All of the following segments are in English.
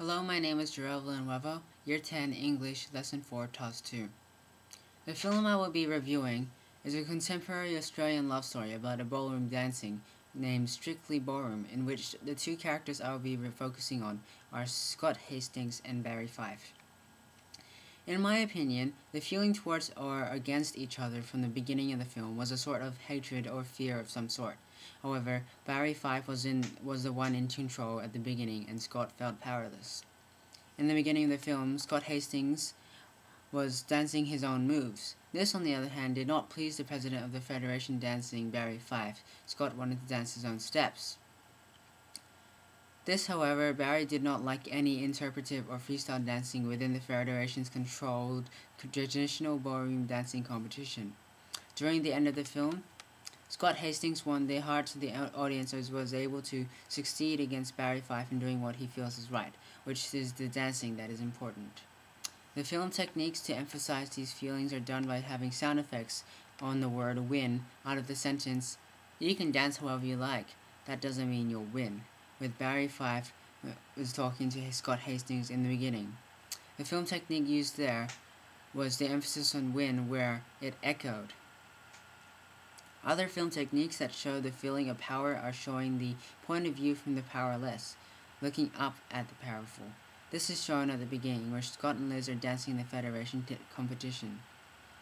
Hello, my name is Jarrell Villanueva, Year 10, English, Lesson 4, TOS 2. The film I will be reviewing is a contemporary Australian love story about a ballroom dancing named Strictly Ballroom, in which the two characters I will be focusing on are Scott Hastings and Barry Fife. In my opinion, the feeling towards or against each other from the beginning of the film was a sort of hatred or fear of some sort. However, Barry Fife was the one in control at the beginning, and Scott felt powerless. In the beginning of the film, Scott Hastings was dancing his own moves. This, on the other hand, did not please the president of the Federation dancing, Barry Fife. Scott wanted to dance his own steps. This, however, Barry did not like any interpretive or freestyle dancing within the Federation's controlled traditional ballroom dancing competition. During the end of the film, Scott Hastings won the hearts of the audience as was able to succeed against Barry Fife in doing what he feels is right, which is the dancing that is important. The film techniques to emphasize these feelings are done by having sound effects on the word win out of the sentence, "You can dance however you like, that doesn't mean you'll win," with Barry Fife was talking to Scott Hastings in the beginning. The film technique used there was the emphasis on win where it echoed. Other film techniques that show the feeling of power are showing the point of view from the powerless, looking up at the powerful. This is shown at the beginning, where Scott and Liz are dancing in the Federation competition.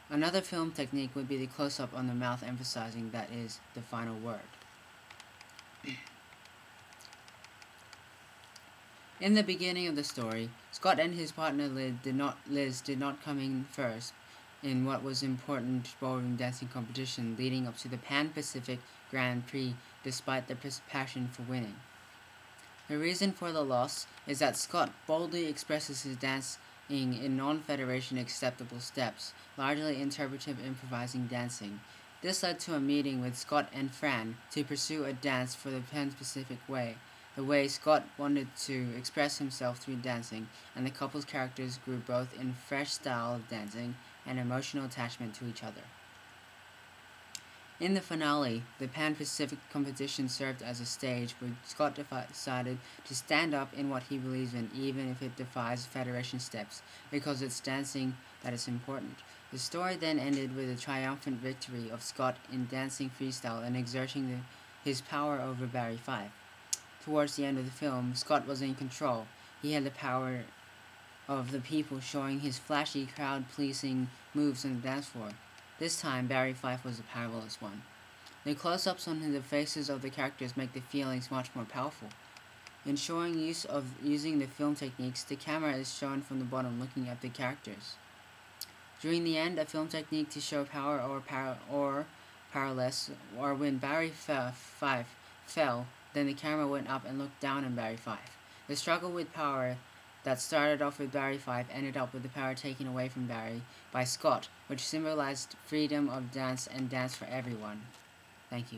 Another film technique would be the close-up on the mouth emphasizing that is the final word. In the beginning of the story, Scott and his partner Liz did not come in first in what was important ballroom dancing competition leading up to the Pan-Pacific Grand Prix despite their passion for winning. The reason for the loss is that Scott boldly expresses his dancing in non-Federation acceptable steps, largely interpretive improvising dancing. This led to a meeting with Scott and Fran to pursue a dance for the Pan-Pacific way, the way Scott wanted to express himself through dancing, and the couple's characters grew both in fresh style of dancing and emotional attachment to each other. In the finale, the Pan-Pacific competition served as a stage where Scott decided to stand up in what he believes in, even if it defies Federation steps, because it's dancing that is important. The story then ended with a triumphant victory of Scott in dancing freestyle and exerting his power over Barry Fife. Towards the end of the film, Scott was in control. He had the power of the people, showing his flashy, crowd-pleasing moves on the dance floor. This time, Barry Fife was the powerless one. The close-ups on the faces of the characters make the feelings much more powerful. In showing using the film techniques, the camera is shown from the bottom looking at the characters. During the end, a film technique to show power or powerless, or when Barry Fife fell, then the camera went up and looked down on Barry Fife. The struggle with power that started off with Barry Fife ended up with the power taken away from Barry by Scott, which symbolized freedom of dance and dance for everyone. Thank you.